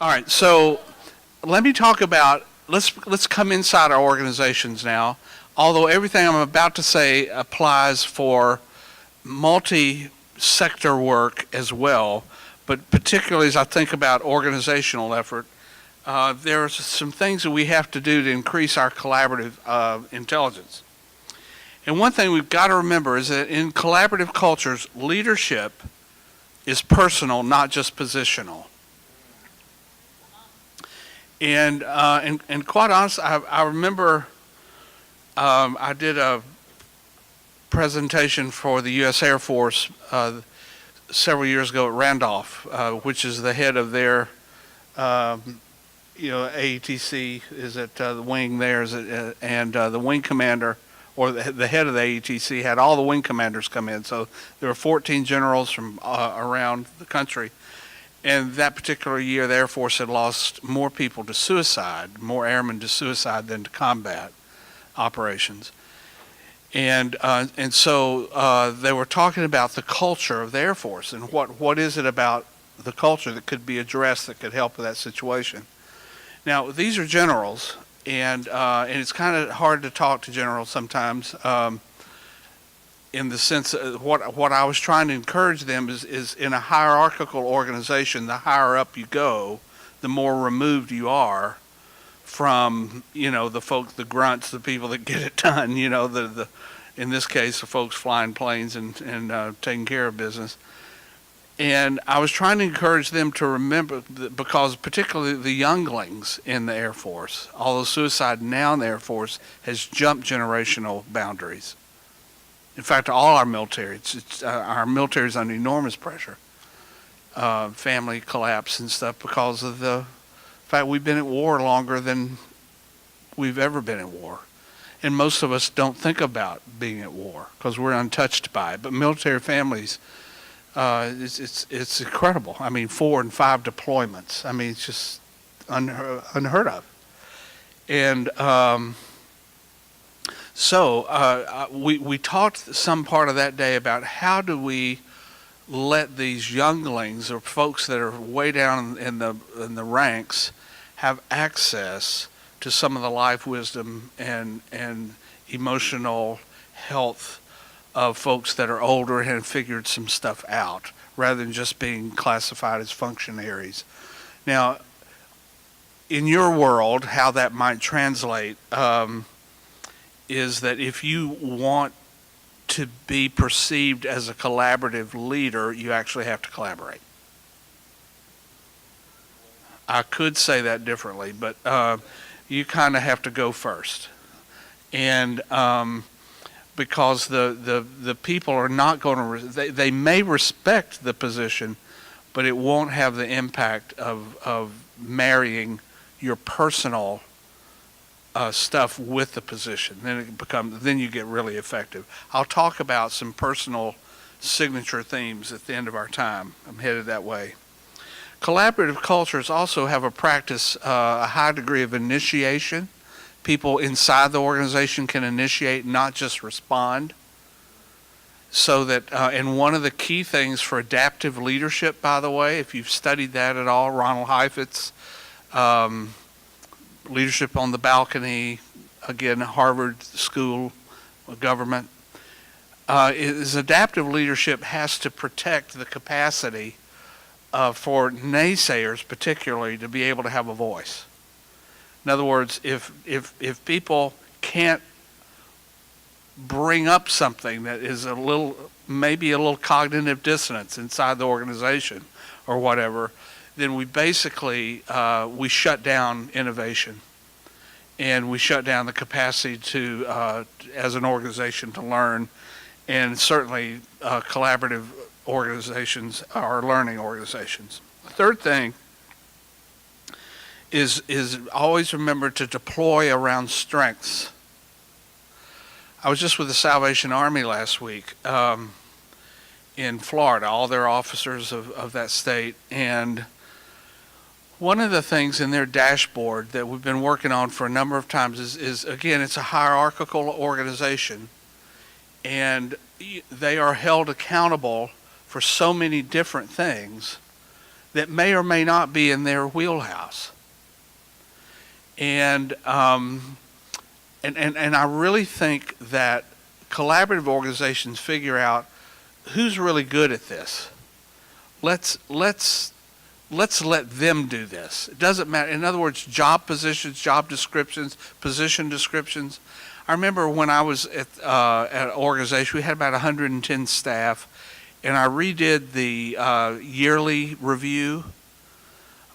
All right, so let me talk about let's come inside our organizations now. Although everything I'm about to say applies for multi-sector work as well, but particularly as I think about organizational effort, there are some things that we have to do to increase our collaborative intelligence. And one thing we've got to remember is that in collaborative cultures, leadership is personal, not just positional. And quite honestly, I remember I did a presentation for the U.S. Air Force several years ago at Randolph, which is the head of their, AETC is at the wing there, and the wing commander, or the head of the AETC, had all the wing commanders come in. So there were 14 generals from around the country. And that particular year, the Air Force had lost more people to suicide, more airmen to suicide than to combat operations. And so they were talking about the culture of the Air Force and what is it about the culture that could be addressed that could help with that situation. Now, these are generals, and it's kind of hard to talk to generals sometimes. In the sense of what I was trying to encourage them is in a hierarchical organization, the higher up you go, the more removed you are from, the folks, the grunts, the people that get it done, the in this case, the folks flying planes and taking care of business. And I was trying to encourage them to remember, because particularly the younglings in the Air Force, although suicide now in the Air Force has jumped generational boundaries. In fact, all our military, our military is under enormous pressure, family collapse and stuff, because of the fact we've been at war longer than we've ever been at war. And most of us don't think about being at war because we're untouched by it. But military families, it's incredible. I mean, 4 and 5 deployments. I mean, it's just unheard of. And So we talked some part of that day about how do we let these younglings or folks that are way down in the ranks have access to some of the life wisdom and emotional health of folks that are older and have figured some stuff out, rather than just being classified as functionaries. Now, in your world, how that might translate is that if you want to be perceived as a collaborative leader, you actually have to collaborate. I could say that differently, but you kind of have to go first. And because the people are not going to, they may respect the position, but it won't have the impact of marrying your personal stuff with the position. Then you get really effective. I'll talk about some personal signature themes at the end of our time. I'm headed that way. Collaborative cultures also have a high degree of initiation. People inside the organization can initiate, not just respond. So that, and one of the key things for adaptive leadership, by the way, if you've studied that at all, Ronald Heifetz, Leadership on the Balcony, again, Harvard School of Government, is adaptive leadership has to protect the capacity for naysayers, particularly, to be able to have a voice. In other words, if people can't bring up something that is maybe a little cognitive dissonance inside the organization or whatever, then we basically, we shut down innovation, and we shut down the capacity to, as an organization, to learn. And certainly collaborative organizations are learning organizations. The third thing is always remember to deploy around strengths. I was just with the Salvation Army last week in Florida, all their officers of that state, and one of the things in their dashboard that we've been working on for a number of times is again, it's a hierarchical organization, and they are held accountable for so many different things that may or may not be in their wheelhouse. And I really think that collaborative organizations figure out who's really good at this. Let's let them do this. It doesn't matter. In other words, job positions, job descriptions, position descriptions. I remember when I was at an organization, we had about 110 staff, and I redid the yearly review,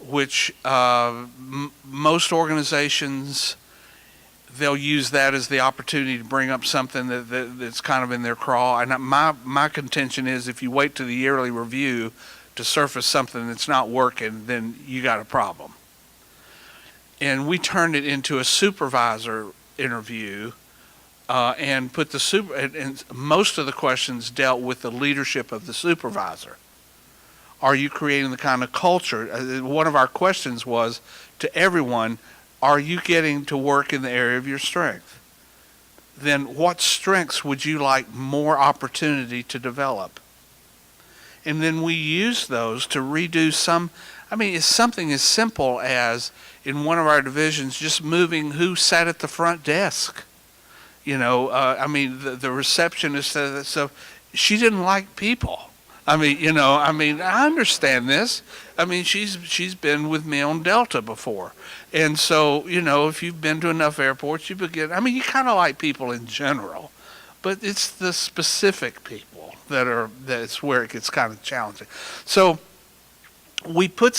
which most organizations, they'll use that as the opportunity to bring up something that's kind of in their craw. And my contention is, if you wait to the yearly review to surface something that's not working, then you got a problem. And we turned it into a supervisor interview, and put and most of the questions dealt with the leadership of the supervisor. Are you creating the kind of culture? One of our questions was to everyone, are you getting to work in the area of your strength? Then what strengths would you like more opportunity to develop? And then we use those to redo it's something as simple as, in one of our divisions, just moving who sat at the front desk. The receptionist said, so she didn't like people. I understand this. She's been with me on Delta before. And so, if you've been to enough airports, you kind of like people in general. But it's the specific people that's where it gets kind of challenging. So we redid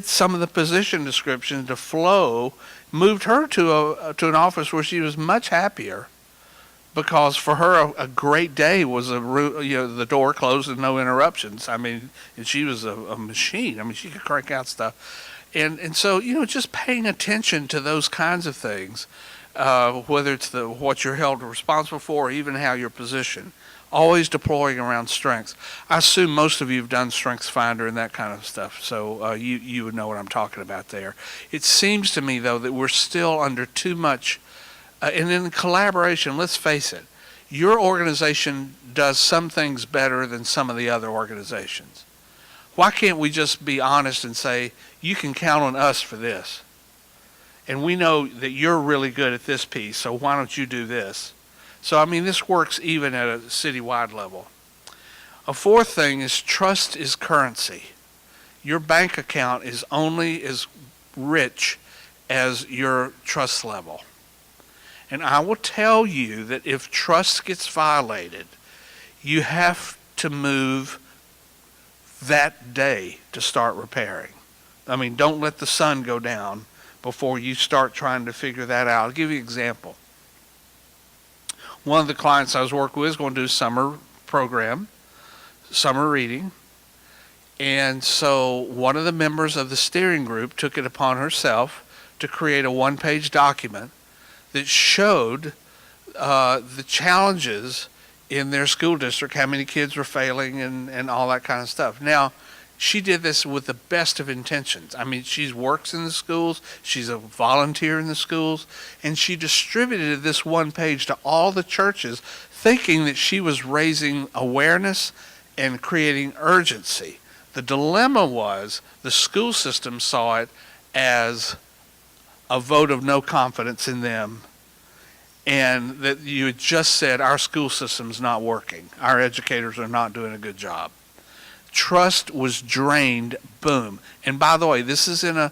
some of the position descriptions to flow, moved her to an office where she was much happier, because for her a great day was the door closed and no interruptions. And she was a machine. She could crank out stuff. And so, just paying attention to those kinds of things, whether it's what you're held responsible for, or even how you're positioned, always deploying around strengths. I assume most of you have done Strengths Finder and that kind of stuff, so you would know what I'm talking about there. It seems to me, though, that we're still under too much, and in collaboration, let's face it, your organization does some things better than some of the other organizations. Why can't we just be honest and say, you can count on us for this? And we know that you're really good at this piece, so why don't you do this? So, this works even at a citywide level. A fourth thing is, trust is currency. Your bank account is only as rich as your trust level. And I will tell you that if trust gets violated, you have to move that day to start repairing. Don't let the sun go down before you start trying to figure that out. I'll give you an example. One of the clients I was working with is going to do a summer program, summer reading. And so one of the members of the steering group took it upon herself to create a one-page document that showed the challenges in their school district, how many kids were failing and all that kind of stuff. Now, she did this with the best of intentions. She works in the schools, she's a volunteer in the schools, and she distributed this one page to all the churches, thinking that she was raising awareness and creating urgency. The dilemma was the school system saw it as a vote of no confidence in them, and that you had just said, our school system's not working, our educators are not doing a good job. Trust was drained, boom. And by the way, this is in a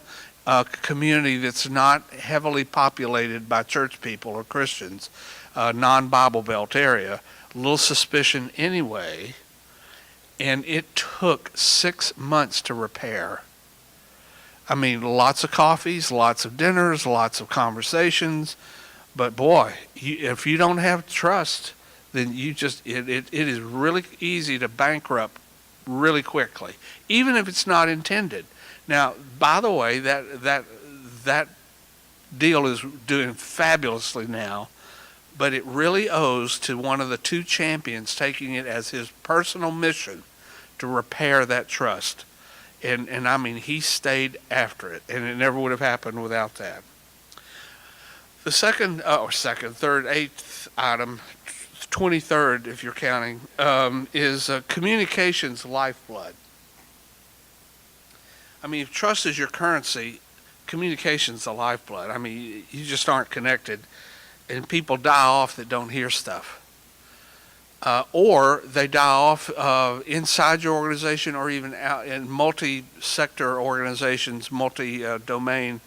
community that's not heavily populated by church people or Christians, non-Bible Belt area, a little suspicion anyway, and it took 6 months to repair. Lots of coffees, lots of dinners, lots of conversations, but boy, if you don't have trust, then it is really easy to bankrupt really quickly, even if it's not intended. Now, by the way, that deal is doing fabulously now, but it really owes to one of the two champions taking it as his personal mission to repair that trust. And he stayed after it, and it never would have happened without that. The eighth item, 23rd, if you're counting, is communications lifeblood. I mean, if trust is your currency, communication's the lifeblood. I mean, you just aren't connected, and people die off that don't hear stuff. Or they die off inside your organization, or even out in multi-sector organizations, multi-domain,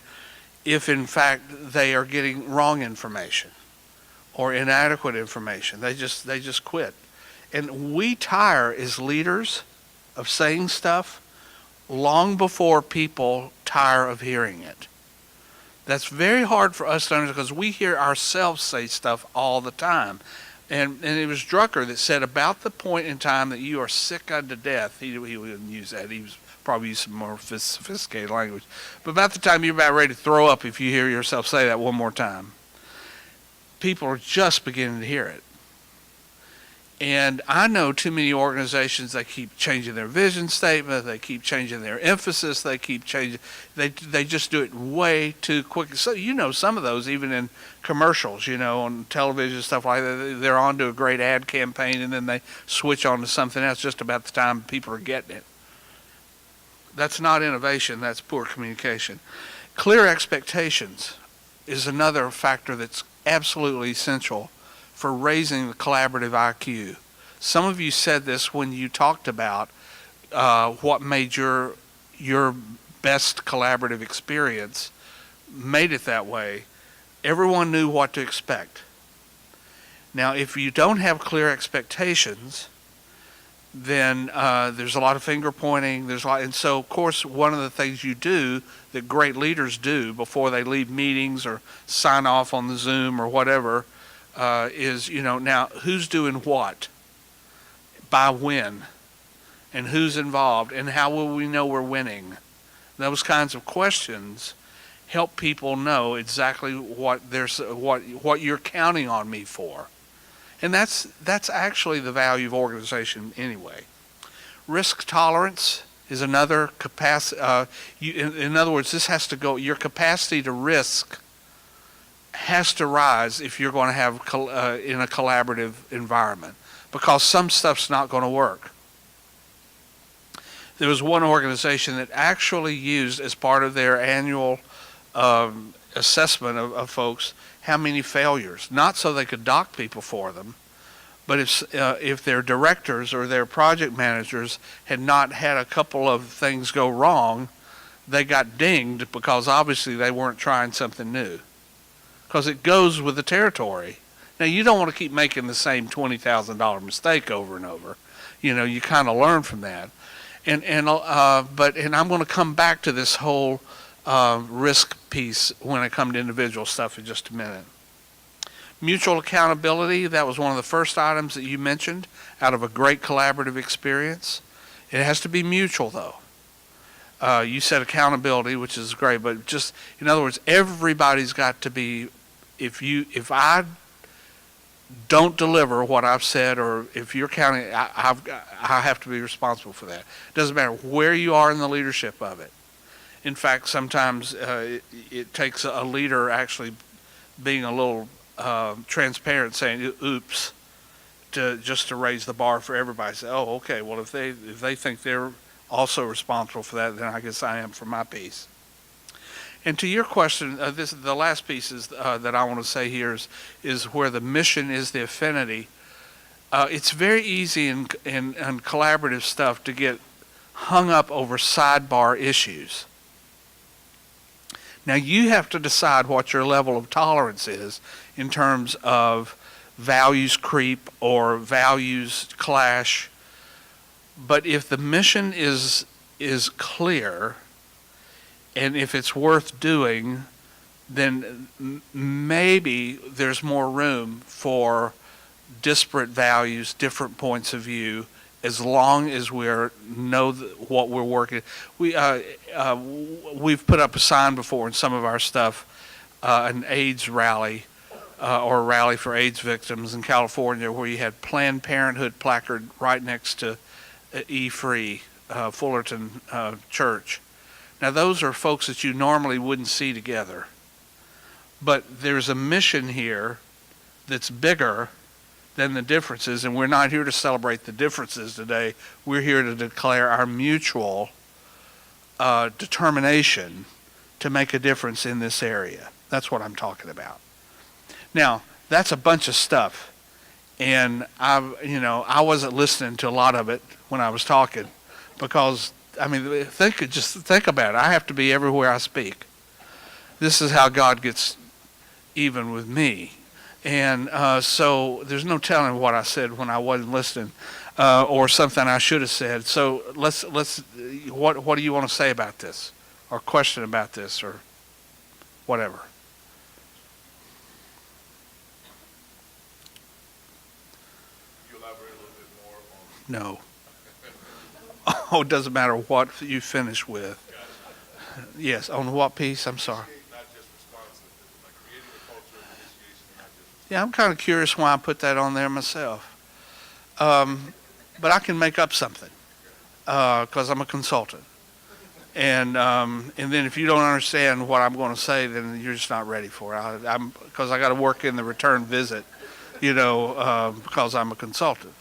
if in fact they are getting wrong information or inadequate information. They just quit. And we tire as leaders of saying stuff long before people tire of hearing it. That's very hard for us to understand, because we hear ourselves say stuff all the time. And it was Drucker that said, about the point in time that you are sick unto death, he wouldn't use that, he was probably using more sophisticated language, but about the time you're about ready to throw up if you hear yourself say that one more time, people are just beginning to hear it. And I know too many organizations, they keep changing their vision statement, they keep changing their emphasis, they keep changing, they just do it way too quick. So, you know, some of those, even in commercials, you know, on television, stuff like that, they're on to a great ad campaign and then they switch on to something else just about the time people are getting it. That's not innovation, that's poor communication. Clear expectations is another factor that's absolutely essential for raising the collaborative IQ. Some of you said this when you talked about what made your best collaborative experience, made it that way. Everyone knew what to expect. Now, if you don't have clear expectations, then there's a lot of finger pointing. And so, of course, one of the things you do that great leaders do before they leave meetings or sign off on the Zoom or whatever, is, you know, now who's doing what, by when, and who's involved, and how will we know we're winning? Those kinds of questions help people know exactly what you're counting on me for, and that's actually the value of organization anyway. Risk tolerance is another capacity. In other words, this has to go. Your capacity to risk has to rise if you're going to have in a collaborative environment, because some stuff's not going to work. There was one organization that actually used, as part of their annual assessment of folks, how many failures, not so they could dock people for them, but if their directors or their project managers had not had a couple of things go wrong, they got dinged, because obviously they weren't trying something new. Because it goes with the territory. Now, you don't want to keep making the same $20,000 mistake over and over. You know, you kind of learn from that. And I'm going to come back to this whole risk piece when I come to individual stuff in just a minute. Mutual accountability, that was one of the first items that you mentioned out of a great collaborative experience. It has to be mutual, though. You said accountability, which is great, but just, in other words, everybody's got to be, if I don't deliver what I've said, or if you're counting, I have to be responsible for that. It doesn't matter where you are in the leadership of it. In fact, sometimes it takes a leader actually being a little transparent, saying, oops, just to raise the bar for everybody. Say, oh, okay, well, if they think they're also responsible for that, then I guess I am for my piece. And to your question, the last piece is, that I want to say here is where the mission is the affinity. It's very easy in collaborative stuff to get hung up over sidebar issues. Now, you have to decide what your level of tolerance is in terms of values creep or values clash. But if the mission is clear, and if it's worth doing, then maybe there's more room for disparate values, different points of view, as long as we know what we're working. We've put up a sign before in some of our stuff, an AIDS rally, or a rally for AIDS victims in California, where you had Planned Parenthood placard right next to E-Free, Fullerton Church. Now, those are folks that you normally wouldn't see together. But there's a mission here that's bigger than the differences, and we're not here to celebrate the differences today. We're here to declare our mutual determination to make a difference in this area. That's what I'm talking about. Now, that's a bunch of stuff, and I wasn't listening to a lot of it when I was talking, because just think about it. I have to be everywhere I speak. This is how God gets even with me. And so there's no telling what I said when I wasn't listening, or something I should have said. So what do you want to say about this, or question about this, or whatever? Can you elaborate a little bit more on? No. Oh, it doesn't matter what you finish with. Gotcha. Yes, on what piece? I'm sorry. Not just responsive, like creating a culture of initiation, not just Yeah, I'm kind of curious why I put that on there myself. But I can make up something, because I'm a consultant. And then if you don't understand what I'm going to say, then you're just not ready for it. Because I got to work in the return visit, because I'm a consultant.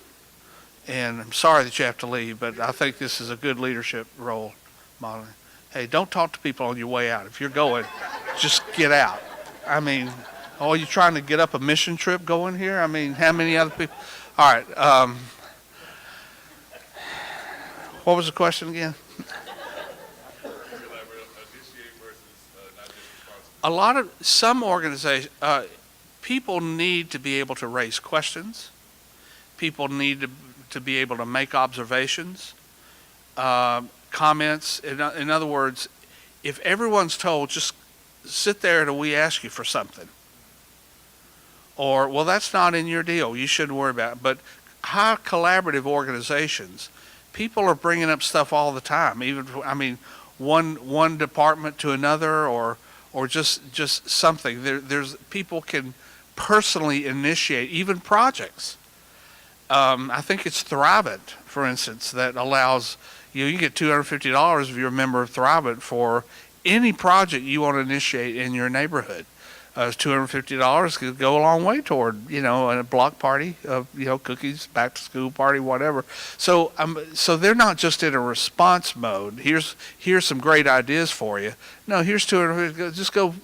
And I'm sorry that you have to leave, but I think this is a good leadership role modeling. Hey, don't talk to people on your way out. If you're going, just get out. Oh, you trying to get up a mission trip going here? How many other people? All right. What was the question again? initiate versus not just responsive. Some organizations, people need to be able to raise questions. People need to be able to make observations, comments. In other words, if everyone's told, just sit there till we ask you for something, or, well, that's not in your deal, you shouldn't worry about it. But high collaborative organizations, people are bringing up stuff all the time. Even, one department to another, or just something. There's people can personally initiate even projects. I think it's Thrivent, for instance, that allows you can get $250 if you're a member of Thrivent for any project you want to initiate in your neighborhood. $250 could go a long way toward, a block party, cookies, back to school party, whatever. So they're not just in a response mode. Here's some great ideas for you. No, here's $250. Just go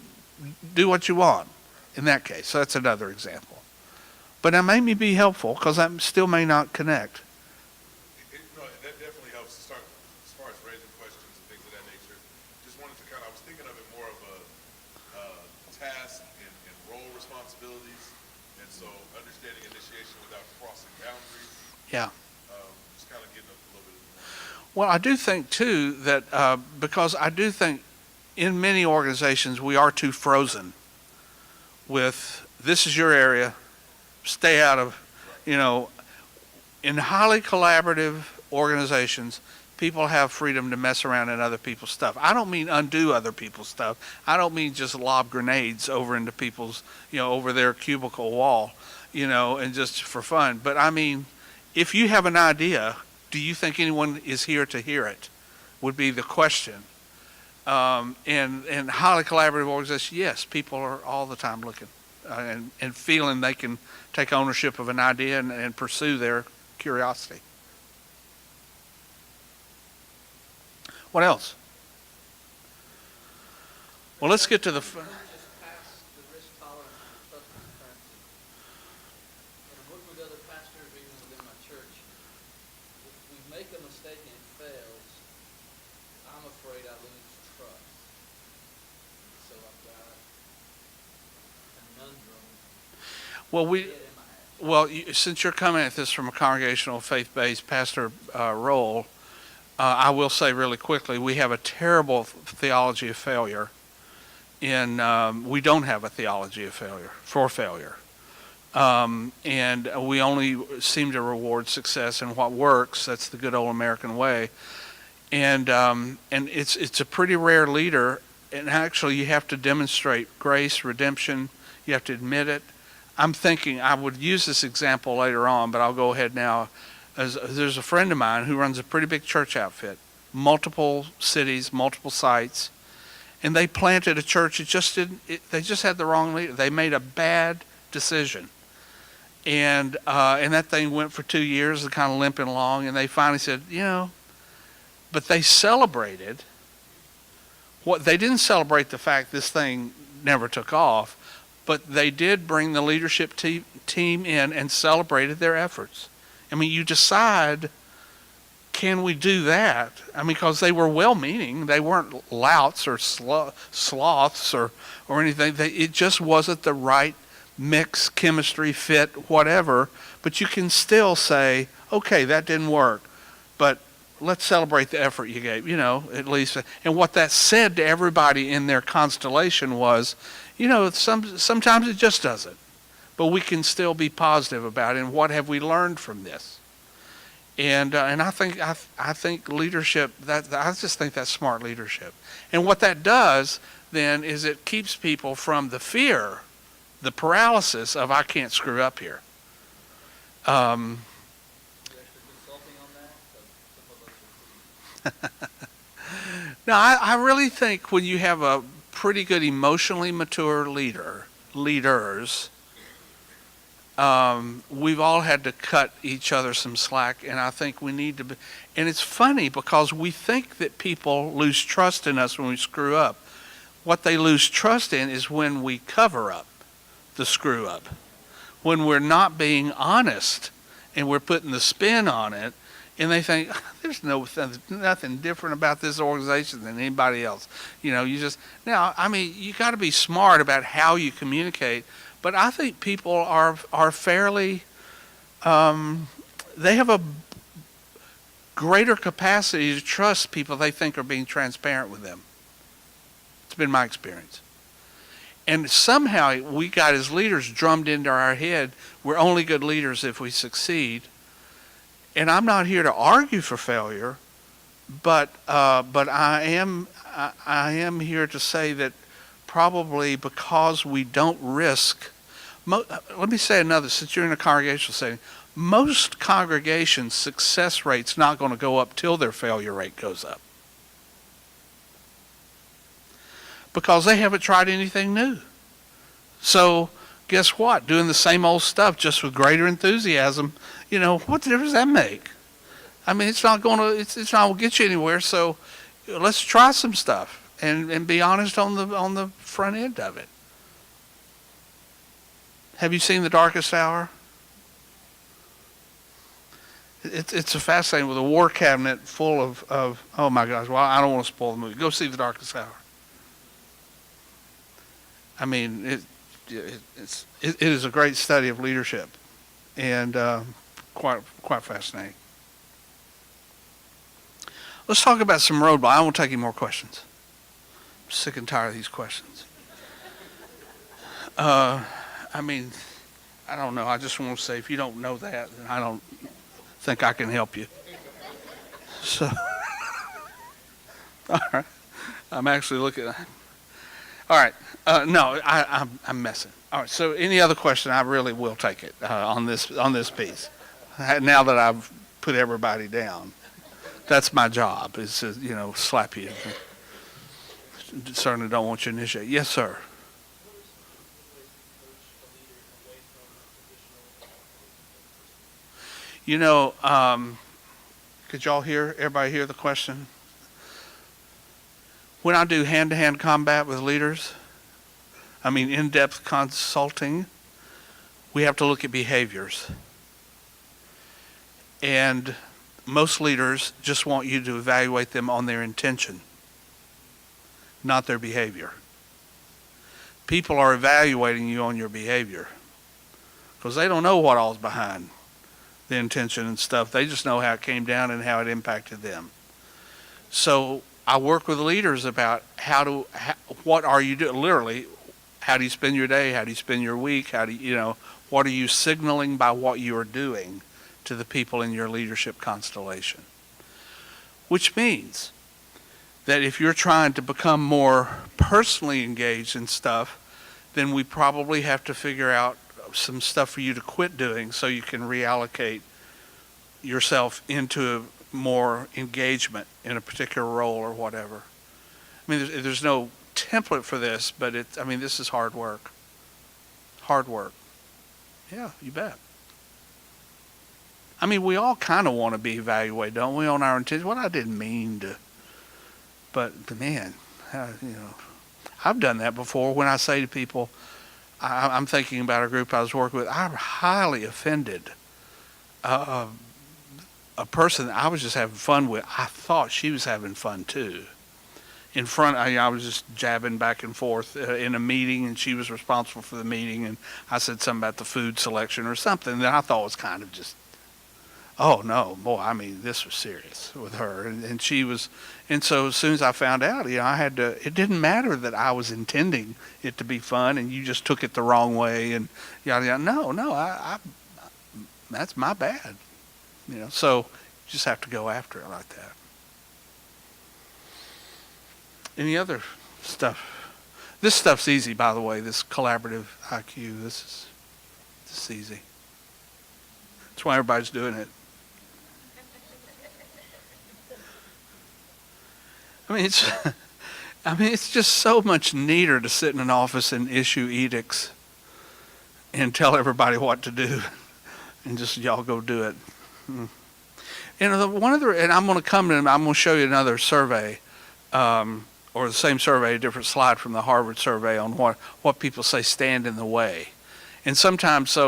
do what you want. In that case, so that's another example. But that may be helpful, because I still may not connect. That definitely helps to start as far as raising questions and things of that nature. Just wanted to I was thinking of it more of a task and role responsibilities, and so understanding initiation without crossing boundaries. Yeah. Just kind of getting a little bit more. Well, I do think too that because I do think in many organizations we are too frozen with, this is your area, stay out of, in highly collaborative organizations, people have freedom to mess around in other people's stuff. I don't mean undo other people's stuff. I don't mean just lob grenades over into people's, over their cubicle wall, and just for fun. But I mean, if you have an idea, do you think anyone is here to hear it? Would be the question. And highly collaborative organizations, yes, people are all the time looking and feeling they can take ownership of an idea and pursue their curiosity. What else? Well, let's get to the. Just pass the risk tolerance and trust transparency. And I'm working with other pastors, even within my church. If we make a mistake and it fails, I'm afraid I lose trust. So I've got a conundrum. Well, to get in my action. Well, since you're coming at this from a congregational faith-based pastor role, I will say really quickly, we have a terrible theology of failure. We don't have a theology of failure. And we only seem to reward success in what works. That's the good old American way. And it's a pretty rare leader. And actually, you have to demonstrate grace, redemption. You have to admit it. I'm thinking I would use this example later on, but I'll go ahead now. There's a friend of mine who runs a pretty big church outfit, multiple cities, multiple sites, and they planted a church. They just had the wrong leader. They made a bad decision, And that thing went for 2 years, kind of limping along, and they finally said, but they celebrated what they didn't celebrate the fact this thing never took off, but they did bring the leadership team in and celebrated their efforts. I mean, you decide, can we do that? I mean, because they were well-meaning. They weren't louts or sloths or anything. It just wasn't the right mix, chemistry, fit, whatever. But you can still say, okay, that didn't work, but let's celebrate the effort you gave, at least. And what that said to everybody in their constellation was, sometimes it just doesn't. But we can still be positive about it. And what have we learned from this? And I think leadership, I just think that's smart leadership. And what that does then is it keeps people from the fear, the paralysis of I can't screw up here. You actually consulting on that? Some of us are No, I really think when you have a pretty good emotionally mature leaders, we've all had to cut each other some slack, and I think we need to be. And it's funny because we think that people lose trust in us when we screw up. What they lose trust in is when we cover up the screw up, when we're not being honest and we're putting the spin on it, and they think there's nothing different about this organization than anybody else. You got to be smart about how you communicate. But I think people are fairly, they have a greater capacity to trust people they think are being transparent with them. It's been my experience. And somehow we got as leaders drummed into our head, we're only good leaders if we succeed. And I'm not here to argue for failure, but I am here to say that probably because we don't risk, let me say another, since you're in a congregational setting, most congregations' success rate's not going to go up till their failure rate goes up. Because they haven't tried anything new. So guess what? Doing the same old stuff just with greater enthusiasm, what difference does that make? I mean, it's not going to get you anywhere. So let's try some stuff and be honest on the front end of it. Have you seen The Darkest Hour? It's a fascinating, with a war cabinet full of oh my gosh, well, I don't want to spoil the movie. Go see The Darkest Hour. I mean, it is a great study of leadership, and quite fascinating. Let's talk about some roadblocks. I won't take any more questions. I'm sick and tired of these questions. I don't know. I just want to say, if you don't know that, then I don't think I can help you. So, all right. I'm actually looking at. All right. No, I'm messing. All right. So, any other question, I really will take it on this piece. Now that I've put everybody down, that's my job. Is to slap you. Certainly don't want you to initiate. Yes, sir. Could y'all everybody hear the question? When I do hand-to-hand combat with leaders, in-depth consulting, we have to look at behaviors. And most leaders just want you to evaluate them on their intention, not their behavior. People are evaluating you on your behavior because they don't know what all's behind the intention and stuff. They just know how it came down and how it impacted them. So I work with leaders about what are you doing? Literally, how do you spend your day? How do you spend your week? What are you signaling by what you are doing to the people in your leadership constellation? Which means that if you're trying to become more personally engaged in stuff, then we probably have to figure out some stuff for you to quit doing so you can reallocate yourself into more engagement in a particular role or whatever. There's no template for this, but this is hard work. Hard work. Yeah, you bet. I mean, we all kind of want to be evaluated, don't we, on our intentions? Well, I didn't mean to, but man, I've done that before when I say to people, I'm thinking about a group I was working with, I highly offended a person that I was just having fun with. I thought she was having fun too. In front, I was just jabbing back and forth in a meeting, and she was responsible for the meeting, and I said something about the food selection or something that I thought was kind of just, oh no, boy, I mean, this was serious with her, and she was, and so as soon as I found out, I had to, it didn't matter that I was intending it to be fun, and you just took it the wrong way, and yada yada. No, I that's my bad, so you just have to go after it like that. Any other stuff? This stuff's easy, by the way, this collaborative IQ, this is easy. That's why everybody's doing it. I mean, it's just so much neater to sit in an office and issue edicts and tell everybody what to do, and just y'all go do it. And and I'm going to show you another survey, or the same survey, a different slide from the Harvard survey on what people say stand in the way, and sometimes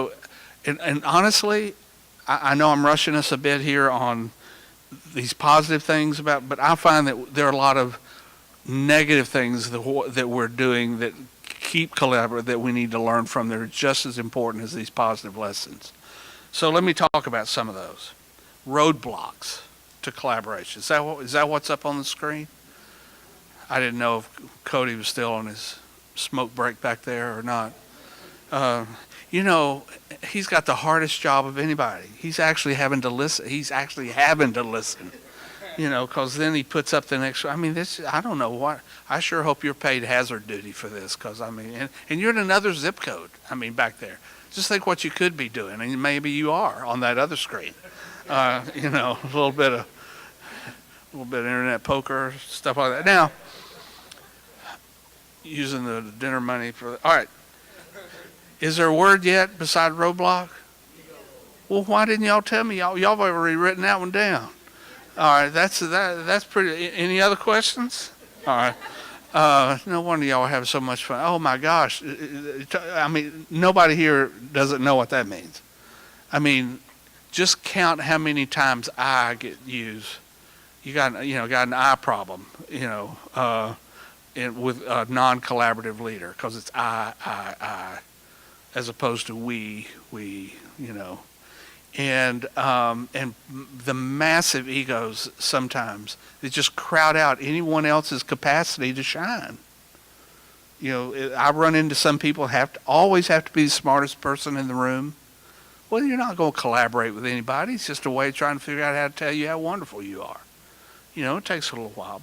and honestly, I know I'm rushing us a bit here on these positive things but I find that there are a lot of negative things that we're doing that keep collaborative that we need to learn from. They're just as important as these positive lessons. So let me talk about some of those. Roadblocks to collaboration. Is that what's up on the screen? I didn't know if Cody was still on his smoke break back there or not. He's got the hardest job of anybody. He's actually having to listen. Because then he puts up the next. I mean, I don't know what. I sure hope you're paid hazard duty for this, because and you're in another zip code. I mean, back there. Just think what you could be doing, and maybe you are on that other screen. A little bit of internet poker, stuff like that. Now, using the dinner money for. All right. Is there a word yet beside roadblock? Well, why didn't y'all tell me? Y'all have already written that one down. All right, that's pretty. Any other questions? All right. No wonder y'all are having so much fun. Oh my gosh! I mean, nobody here doesn't know what that means. I mean, just count how many times I get used. You got an I problem. With a non-collaborative leader, because it's I. As opposed to we, and the massive egos sometimes, they just crowd out anyone else's capacity to shine. I run into some people always have to be the smartest person in the room. Well, you're not going to collaborate with anybody. It's just a way of trying to figure out how to tell you how wonderful you are. It takes a little while,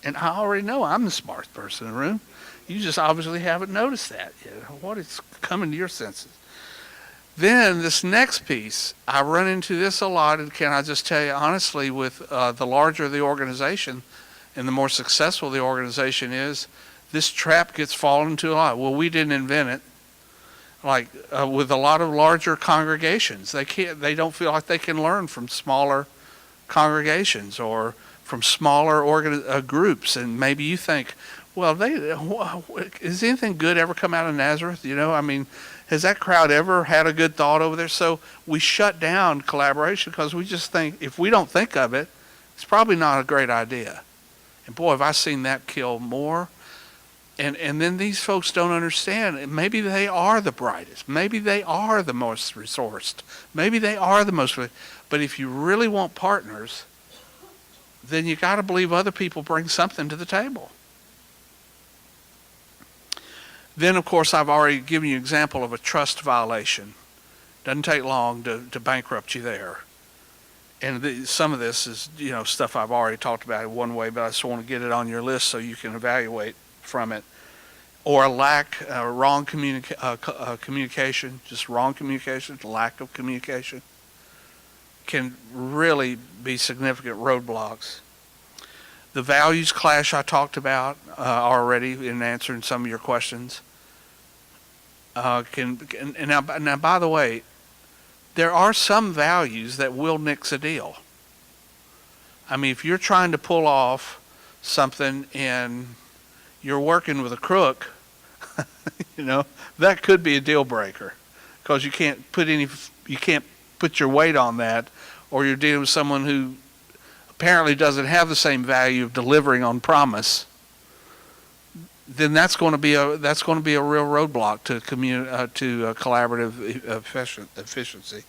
and I already know I'm the smartest person in the room. You just obviously haven't noticed that yet. What is coming to your senses? Then this next piece, I run into this a lot, and can I just tell you honestly, with the larger the organization and the more successful the organization is, this trap gets fallen into a lot. Well, we didn't invent it. Like with a lot of larger congregations, they don't feel like they can learn from smaller congregations or from smaller groups, and maybe you think, well, has anything good ever come out of Nazareth? I mean, has that crowd ever had a good thought over there? So we shut down collaboration because we just think, if we don't think of it, it's probably not a great idea. And boy, have I seen that kill more. And then these folks don't understand. Maybe they are the brightest. Maybe they are the most resourced. Maybe they are the most. But if you really want partners, then you got to believe other people bring something to the table. Then, of course, I've already given you an example of a trust violation. Doesn't take long to bankrupt you there. And some of this is, stuff I've already talked about in one way, but I just want to get it on your list so you can evaluate from it. Or wrong communication, just wrong communication, lack of communication, can really be significant roadblocks. The values clash I talked about already in answering some of your questions. Now, by the way, there are some values that will nix a deal. I mean, if you're trying to pull off something and you're working with a crook, that could be a deal breaker, because you can't put your weight on that, or you're dealing with someone who apparently doesn't have the same value of delivering on promise. Then that's going to be a real roadblock to collaborative efficiency.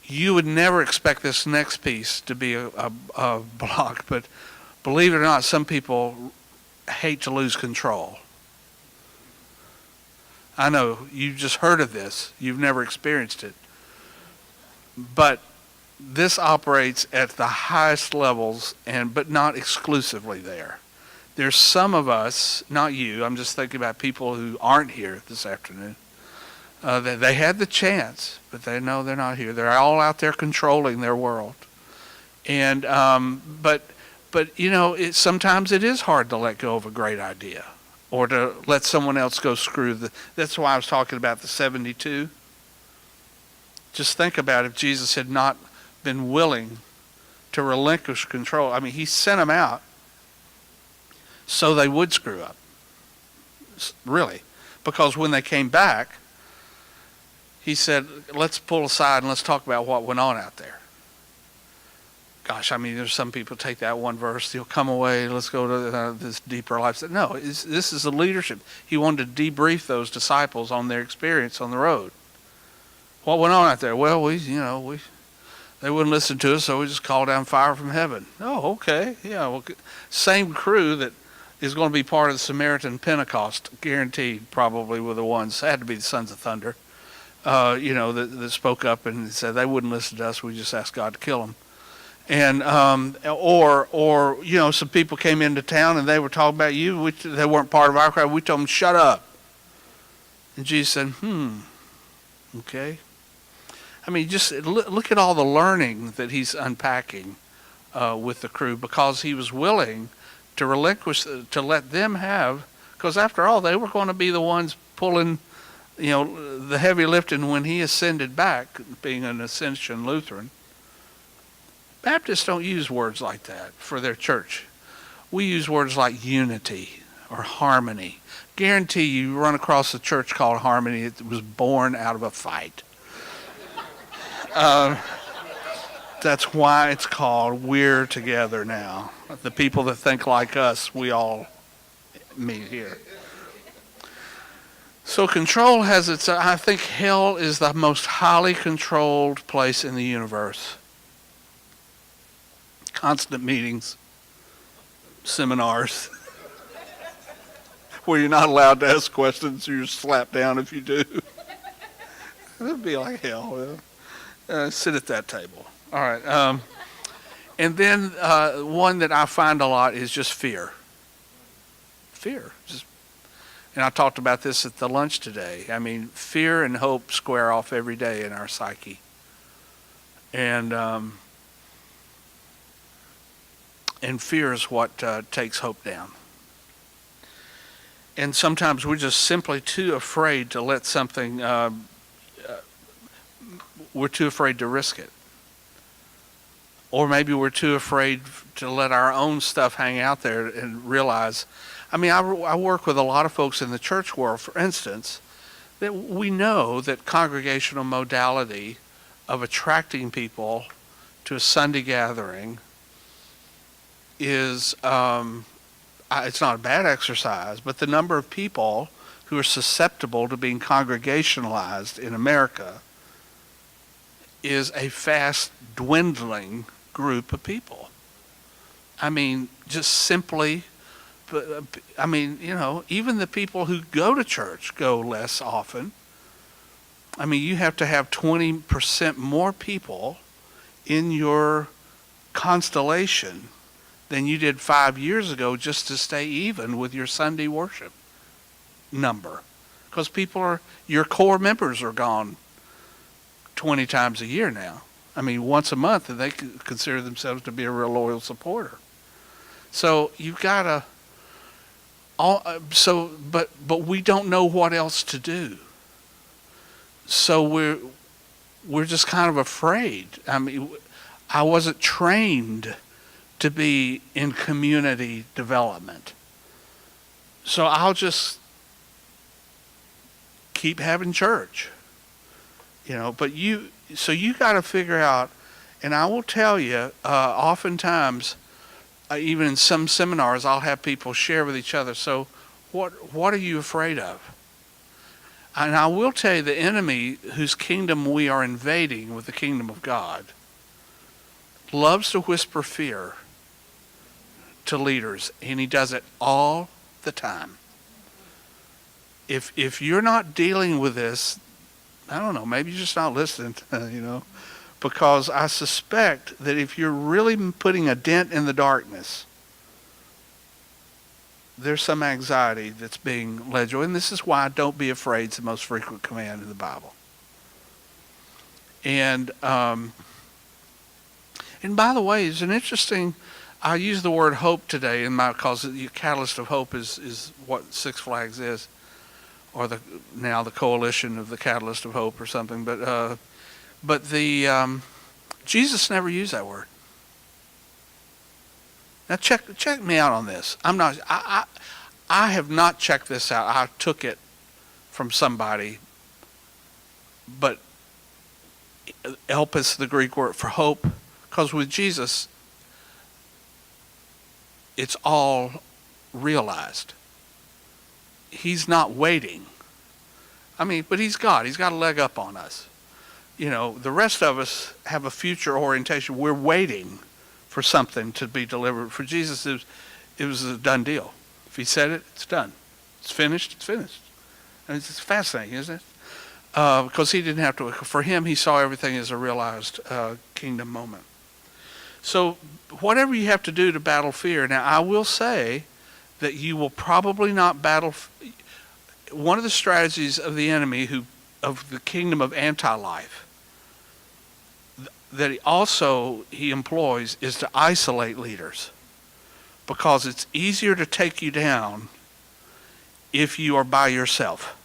You would never expect this next piece to be a block, but believe it or not, some people hate to lose control. I know you've just heard of this, you've never experienced it, but this operates at the highest levels, but not exclusively there. There's some of us, not you, I'm just thinking about people who aren't here this afternoon, that they had the chance, but they know they're not here. They're all out there controlling their world. And but sometimes it is hard to let go of a great idea, or to let someone else go screw that's why I was talking about the 72. Just think about if Jesus had not been willing to relinquish control. I mean, he sent them out so they would screw up. Really. Because when they came back, he said, let's pull aside and let's talk about what went on out there. Gosh, I mean, there's some people take that one verse, you'll come away, let's go to this deeper life. No, this is the leadership. He wanted to debrief those disciples on their experience on the road. What went on out there? Well, they wouldn't listen to us, so we just called down fire from heaven. Oh, okay. Yeah, well, same crew that is going to be part of the Samaritan Pentecost, guaranteed probably were the ones, had to be the sons of thunder, that spoke up and said they wouldn't listen to us, we just asked God to kill them. And or some people came into town and they were talking about you, they weren't part of our crowd, we told them, shut up. And Jesus said, okay. I mean, just look at all the learning that he's unpacking with the crew, because he was willing to relinquish, to let them have, because after all, they were going to be the ones pulling, the heavy lifting when he ascended back, being an Ascension Lutheran. Baptists don't use words like that for their church. We use words like unity or harmony. Guarantee you run across a church called Harmony, it was born out of a fight. That's why it's called We're Together Now. The people that think like us, we all meet here. So control has I think hell is the most highly controlled place in the universe. Constant meetings, seminars, where you're not allowed to ask questions, you're slapped down if you do. It'd be like hell. Sit at that table. All right. And then one that I find a lot is just fear. Fear. And I talked about this at the lunch today. I mean, fear and hope square off every day in our psyche. And fear is what takes hope down. And sometimes we're just simply too afraid to let something, we're too afraid to risk it. Or maybe we're too afraid to let our own stuff hang out there and realize, I mean, I work with a lot of folks in the church world, for instance, that we know that congregational modality of attracting people to a Sunday gathering is, it's not a bad exercise, but the number of people who are susceptible to being congregationalized in America is a fast dwindling group of people. I mean, just simply, I mean, even the people who go to church go less often. I mean, you have to have 20% more people in your constellation than you did 5 years ago just to stay even with your Sunday worship number. Because your core members are gone 20 times a year now. I mean, once a month, they consider themselves to be a real loyal supporter. So you've got but we don't know what else to do. So we're just kind of afraid. I mean, I wasn't trained to be in community development. So I'll just keep having church. But you got to figure out, and I will tell you, oftentimes, even in some seminars, I'll have people share with each other, so what are you afraid of? And I will tell you, the enemy whose kingdom we are invading with the kingdom of God loves to whisper fear to leaders, and he does it all the time. If you're not dealing with this, I don't know, maybe you're just not listening, because I suspect that if you're really putting a dent in the darkness, there's some anxiety that's being led you. And this is why don't be afraid is the most frequent command in the Bible. And by the way, it's an interesting, I use the word hope today because the catalyst of hope is what Six Flags is, or now the coalition of the catalyst of hope or something. But Jesus never used that word. Now check me out on this. I have not checked this out. I took it from somebody, but elpis, the Greek word for hope, because with Jesus, it's all realized. He's not waiting. But he's God. He's got a leg up on us. The rest of us have a future orientation. We're waiting for something to be delivered. For Jesus, it was a done deal. If he said it, it's done. It's finished, it's finished. And it's fascinating, isn't it? Because he didn't have to. For him, he saw everything as a realized kingdom moment. So whatever you have to do to battle fear. Now, I will say that you will probably not battle. One of the strategies of the enemy of the kingdom of anti-life that he employs is to isolate leaders, because it's easier to take you down if you are by yourself.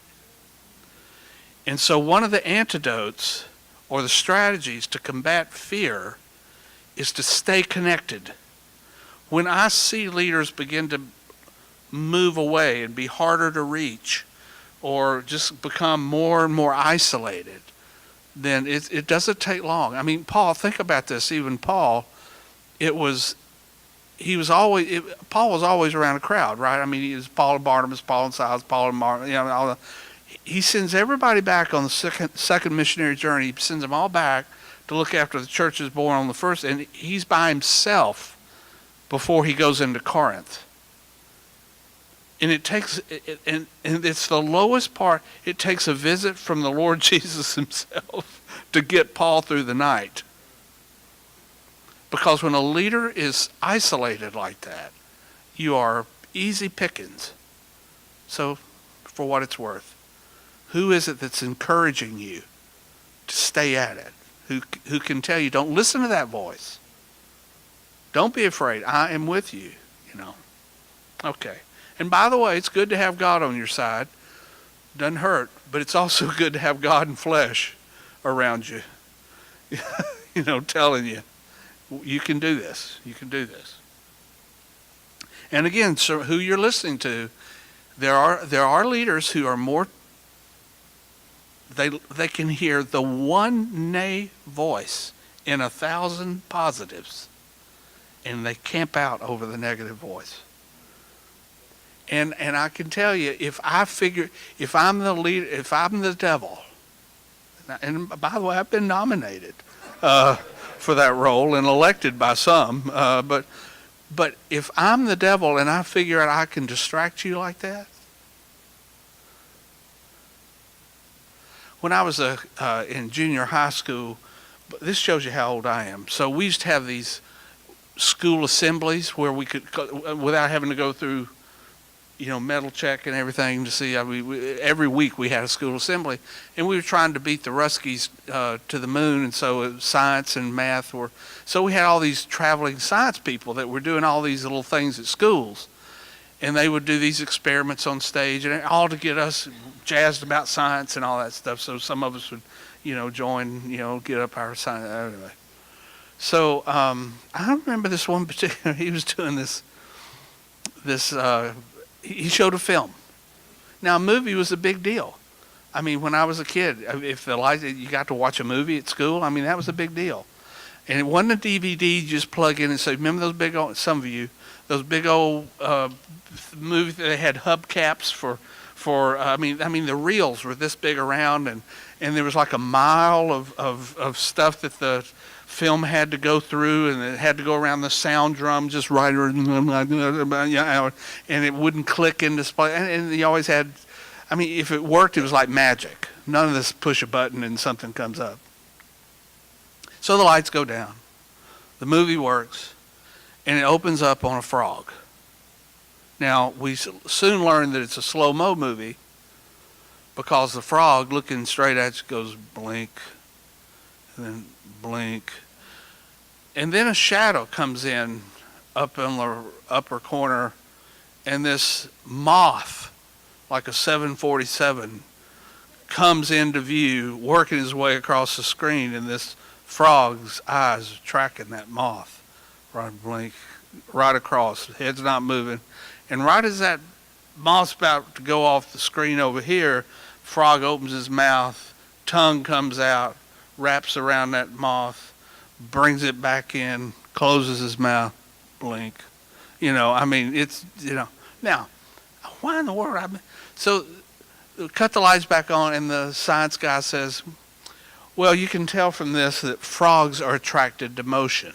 And so one of the antidotes or the strategies to combat fear is to stay connected. When I see leaders begin to move away and be harder to reach, or just become more and more isolated, then it doesn't take long. Paul, think about this. Even Paul, Paul was always around a crowd, right? He was Paul and Barnabas, Paul and Silas, Paul and Mark. He sends everybody back on the second missionary journey. He sends them all back to look after the churches born on the first, and he's by himself before he goes into Corinth. And and it's the lowest part. It takes a visit from the Lord Jesus himself to get Paul through the night. Because when a leader is isolated like that, you are easy pickings. So, for what it's worth, who is it that's encouraging you to stay at it? Who can tell you, don't listen to that voice. Don't be afraid. I am with you, Okay. And by the way, it's good to have God on your side. Doesn't hurt, but it's also good to have God in flesh around you. Telling you, you can do this. You can do this. And again, so who you're listening to, there are leaders who are more. They can hear the one nay voice in 1,000 positives, and they camp out over the negative voice. And I can tell you, if I'm the leader, if I'm the devil, and by the way, I've been nominated for that role and elected by some, but if I'm the devil and I figure out I can distract you like that. When I was in junior high school, this shows you how old I am. So we used to have these school assemblies where we could, without having to go through metal check and everything to see. Every week we had a school assembly, and we were trying to beat the Ruskies to the moon, and so science and math were. So we had all these traveling science people that were doing all these little things at schools, and they would do these experiments on stage, and all to get us jazzed about science and all that stuff. So some of us would, join, get up our sign. Anyway. So I remember this one particular, he was doing he showed a film. Now, a movie was a big deal. I mean, when I was a kid, if you got to watch a movie at school, I mean, that was a big deal. And it wasn't a DVD you just plug in and say, remember those big old, some of you, those big old movies that had hubcaps I mean, the reels were this big around, and there was like a mile of stuff that the film had to go through, and it had to go around the sound drum just right, and it wouldn't click in display. And you always had, I mean, if it worked, it was like magic. None of this push a button and something comes up. So the lights go down. The movie works, and it opens up on a frog. Now, we soon learn that it's a slow-mo movie because the frog looking straight at you goes blink, and then blink. And then a shadow comes in up in the upper corner, and this moth, like a 747, comes into view, working his way across the screen, and this frog's eyes are tracking that moth. Right, blink, right across. The head's not moving. And right as that moth's about to go off the screen over here, frog opens his mouth, tongue comes out, wraps around that moth, brings it back in, closes his mouth, blink. I mean, it's, Now, why in the world? So cut the lights back on, and the science guy says, well, you can tell from this that frogs are attracted to motion.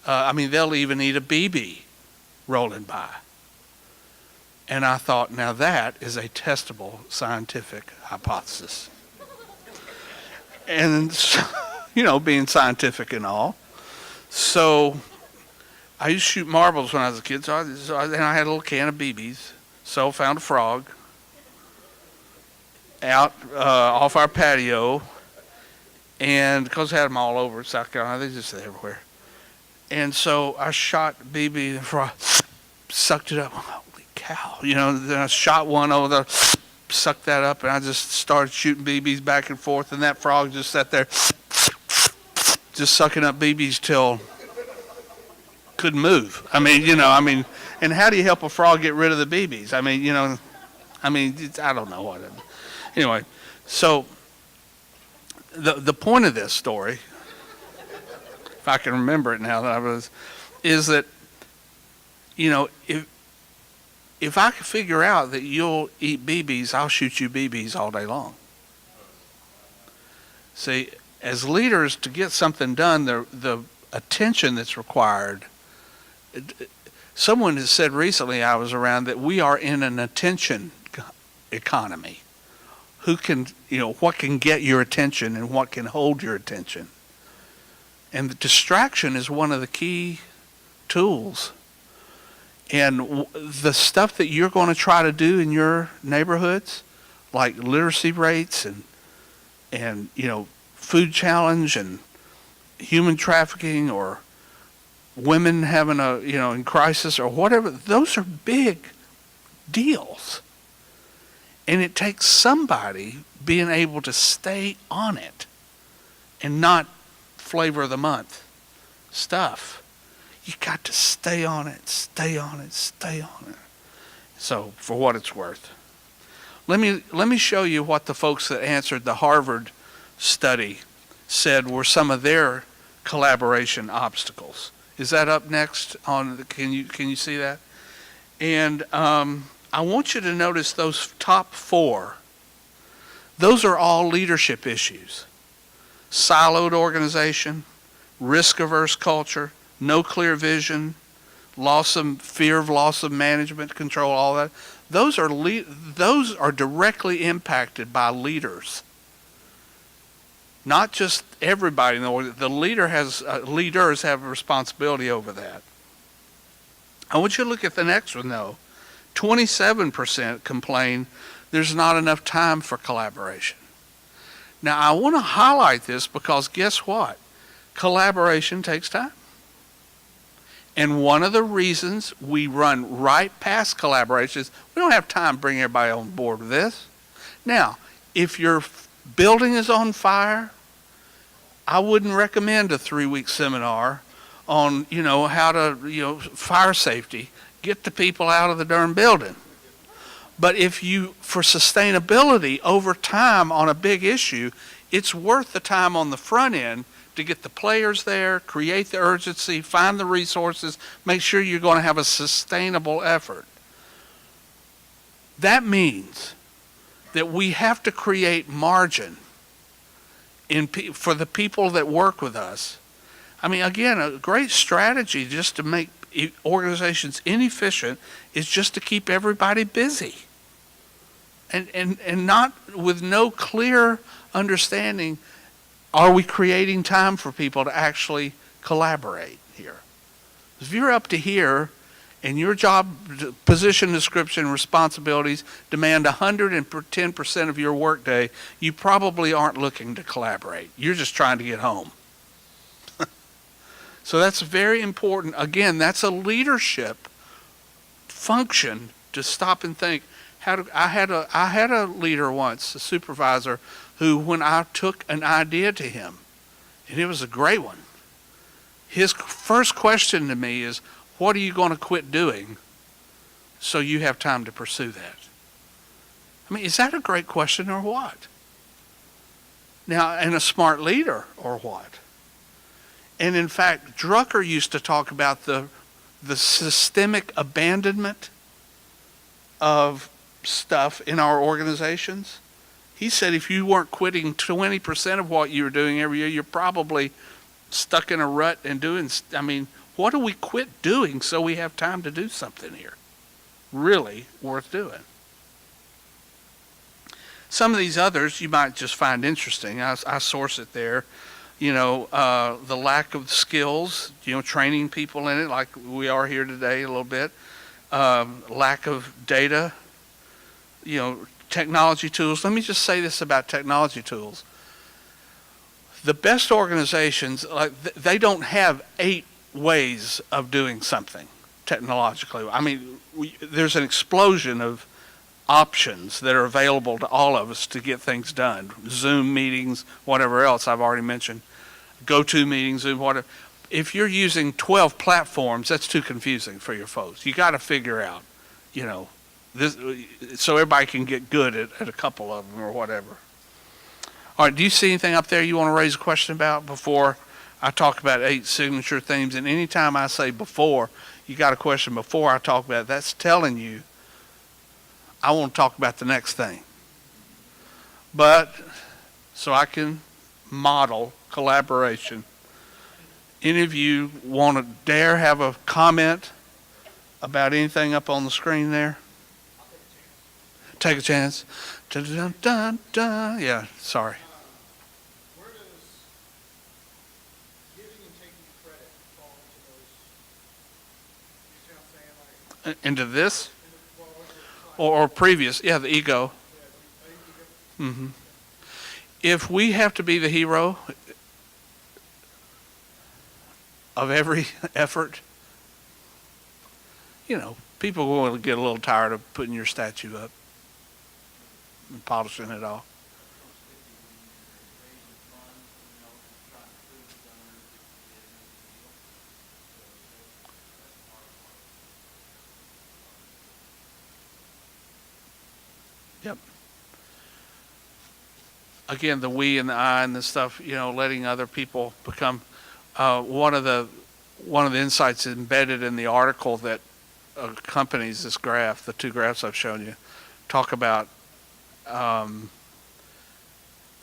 I mean, they'll even eat a BB rolling by. And I thought, now that is a testable scientific hypothesis. And, being scientific and all. So I used to shoot marbles when I was a kid, and I had a little can of BBs. So found a frog out off our patio, and because I had them all over South Carolina, they're just everywhere. And so I shot BB, and the frog sucked it up. Holy cow! Then I shot one over there, sucked that up, and I just started shooting BBs back and forth, and that frog just sat there, just sucking up BBs till couldn't move. I mean, and how do you help a frog get rid of the BBs? I don't know what. Anyway, so the point of this story, if I can remember it now, is that, if I can figure out that you'll eat BBs, I'll shoot you BBs all day long. See, as leaders, to get something done, the attention that's required. Someone has said recently, I was around, that we are in an attention economy. Who can, what can get your attention and what can hold your attention? And the distraction is one of the key tools. And the stuff that you're going to try to do in your neighborhoods, like literacy rates and food challenge and human trafficking, or women having in crisis or whatever, those are big deals. And it takes somebody being able to stay on it and not flavor of the month stuff. You got to stay on it, stay on it, stay on it. So, for what it's worth. Let me show you what the folks that answered the Harvard study said were some of their collaboration obstacles. Is that up next on can you see that? And I want you to notice those top 4. Those are all leadership issues. Siloed organization, risk-averse culture, no clear vision, fear of loss of management control, all that. Those are directly impacted by leaders. Not just everybody in the world. The leaders have a responsibility over that. I want you to look at the next one, though. 27% complain there's not enough time for collaboration. Now, I want to highlight this because guess what? Collaboration takes time. And one of the reasons we run right past collaboration is we don't have time to bring everybody on board with this. Now, if you're building is on fire, I wouldn't recommend a 3-week seminar on, how to, fire safety. Get the people out of the darn building. But for sustainability over time on a big issue, it's worth the time on the front end to get the players there, create the urgency, find the resources, make sure you're going to have a sustainable effort. That means that we have to create margin for the people that work with us. I mean, again, a great strategy just to make organizations inefficient is just to keep everybody busy. And not with no clear understanding, are we creating time for people to actually collaborate here? If you're up to here and your job position description responsibilities demand 110% of your workday, you probably aren't looking to collaborate. You're just trying to get home. So that's very important. Again, that's a leadership function to stop and think. I had a leader once, a supervisor, who when I took an idea to him, and it was a great one, his first question to me is, what are you going to quit doing so you have time to pursue that? I mean, is that a great question or what? Now, and a smart leader or what? And in fact, Drucker used to talk about the systemic abandonment of stuff in our organizations. He said if you weren't quitting 20% of what you were doing every year, you're probably stuck in a rut and doing, what do we quit doing so we have time to do something here? Really worth doing. Some of these others you might just find interesting. I source it there. The lack of skills, training people in it like we are here today a little bit. Lack of data, technology tools. Let me just say this about technology tools. The best organizations, they don't have 8 ways of doing something technologically. I mean, there's an explosion of options that are available to all of us to get things done. Zoom meetings, whatever else I've already mentioned. Go-to meetings, whatever. If you're using 12 platforms, that's too confusing for your folks. You got to figure out, this, so everybody can get good at a couple of them or whatever. All right, do you see anything up there you want to raise a question about before I talk about 8 signature themes? And anytime I say before, you got a question before I talk about it, that's telling you I want to talk about the next thing. But, so I can model collaboration. Any of you want to dare have a comment about anything up on the screen there? Take a chance. Dun, dun, dun, dun. Yeah, sorry. Where does giving and taking credit fall into those? You see what I'm saying? Into this Well, over or previous? Yeah, the ego. Mm-hmm. If we have to be the hero of every effort, people will get a little tired of putting your statue up and polishing it off. Yep. Again, the we and the I and the stuff, letting other people become one of the insights embedded in the article that accompanies this graph, the 2 graphs I've shown you, talk about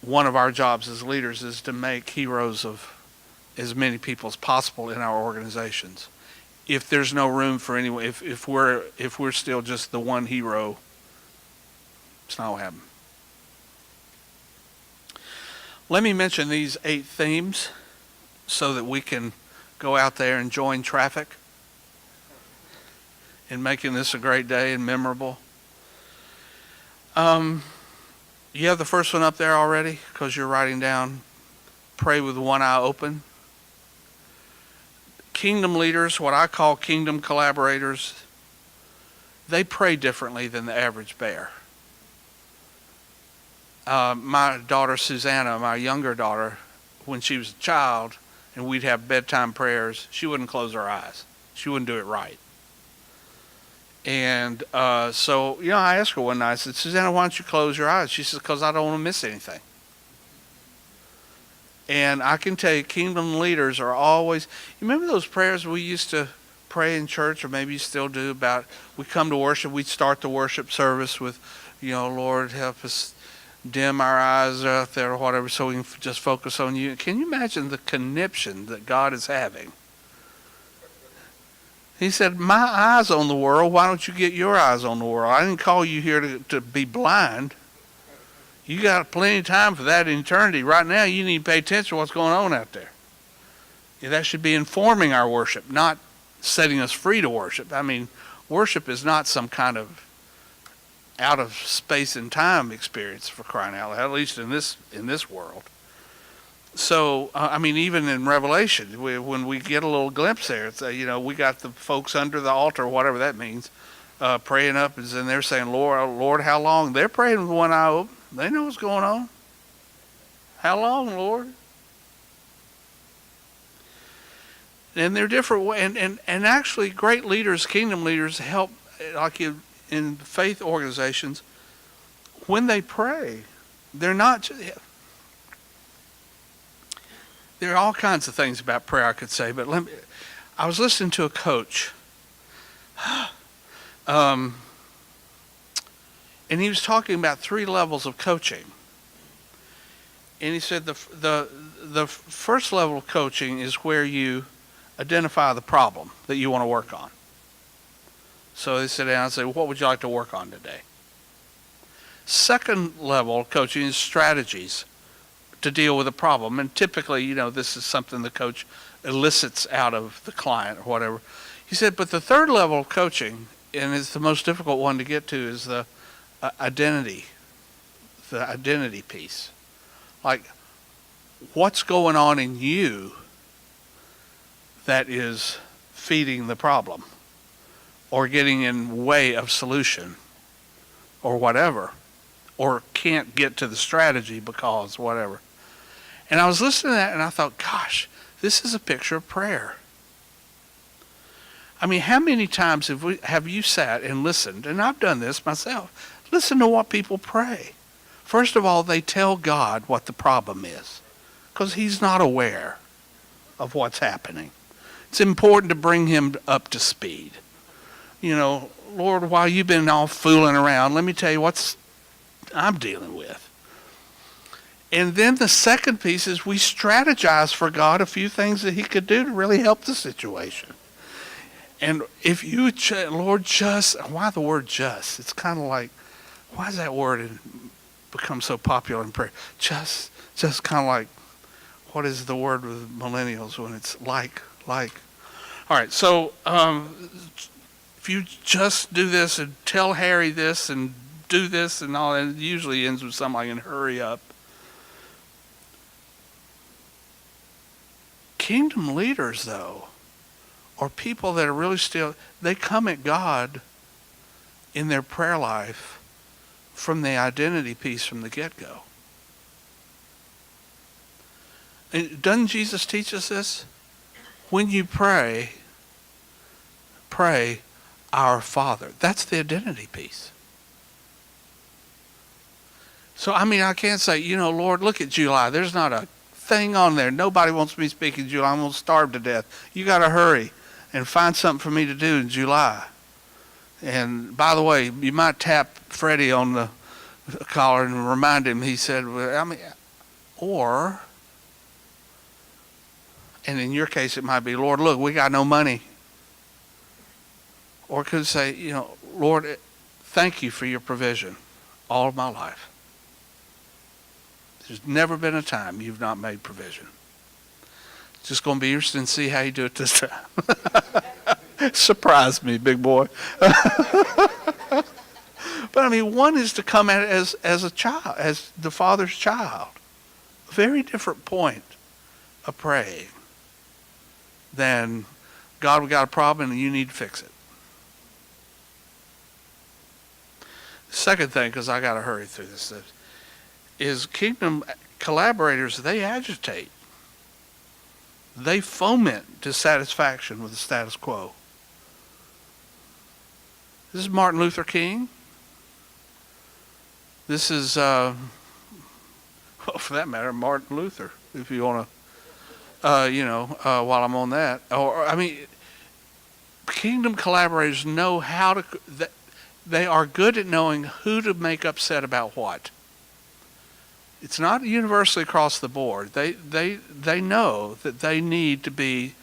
one of our jobs as leaders is to make heroes of as many people as possible in our organizations. If there's no room for anyone, if we're still just the one hero, it's not what happened. Let me mention these 8 themes so that we can go out there and join traffic in making this a great day and memorable. You have the first one up there already because you're writing down, pray with one eye open. Kingdom leaders, what I call kingdom collaborators, they pray differently than the average bear. my daughter Susanna, my younger daughter, when she was a child, and we'd have bedtime prayers, she wouldn't close her eyes. She wouldn't do it right. And so, I asked her one night, I said, Susanna, why don't you close your eyes? She says, because I don't want to miss anything. And I can tell you, kingdom leaders are always, you remember those prayers we used to pray in church, or maybe you still do, about we come to worship, we'd start the worship service with, Lord, help us dim our eyes out there or whatever so we can just focus on you. Can you imagine the conniption that God is having? He said, my eyes on the world, why don't you get your eyes on the world? I didn't call you here to be blind. You got plenty of time for that in eternity. Right now, you need to pay attention to what's going on out there. That should be informing our worship, not setting us free to worship. I mean, worship is not some kind of out of space and time experience, for crying out loud, at least in this world. So, even in Revelation, when we get a little glimpse there, it's, we got the folks under the altar, whatever that means, praying up, and they're saying, Lord, how long? They're praying with one eye open. They know what's going on. How long, Lord? And they're different, and actually great leaders, kingdom leaders, help, like in faith organizations, when they pray, they're not. There are all kinds of things about prayer I could say, but I was listening to a coach, and he was talking about 3 levels of coaching. And he said the first level of coaching is where you identify the problem that you want to work on. So they sit down and say, what would you like to work on today? Second level of coaching is strategies to deal with a problem. And typically, this is something the coach elicits out of the client or whatever. He said, but the third level of coaching, and it's the most difficult one to get to, is the identity piece. Like, what's going on in you that is feeding the problem or getting in way of solution or whatever, or can't get to the strategy because whatever. And I was listening to that and I thought, gosh, this is a picture of prayer. I mean, how many times have you sat and listened, and I've done this myself, listen to what people pray. First of all, they tell God what the problem is because he's not aware of what's happening. It's important to bring him up to speed. Lord, while you've been all fooling around, let me tell you what I'm dealing with. And then the second piece is we strategize for God a few things that he could do to really help the situation. And if you, Lord, why the word just? It's kind of like, why does that word become so popular in prayer? Just kind of like, what is the word with millennials when it's like? All right, so if you just do this and tell Harry this and do this and all, and it usually ends with something like, and hurry up. Kingdom leaders, though, are people that are really they come at God in their prayer life from the identity piece from the get-go. And doesn't Jesus teach us this? When you pray, our Father. That's the identity piece. So, I can't say, Lord, look at July. There's not a thing on there. Nobody wants me speaking July. I'm going to starve to death. You got to hurry and find something for me to do in July. And by the way, you might tap Freddie on the collar and remind him, he said, or, and in your case it might be, Lord, look, we got no money. Or it could say, Lord, thank you for your provision all of my life. There's never been a time you've not made provision. It's just going to be interesting to see how you do it this time. Surprise me, big boy. But one is to come at it as a child, as the Father's child. A very different point of praying than, God, we got a problem and you need to fix it. Second thing, because I got to hurry through this, is kingdom collaborators, they agitate. They foment dissatisfaction with the status quo. This is Martin Luther King. This is, well, for that matter, Martin Luther, if you want to, while I'm on that. Or, I mean, kingdom collaborators know how to, they are good at knowing who to make upset about what. It's not universally across the board. They know that they need to be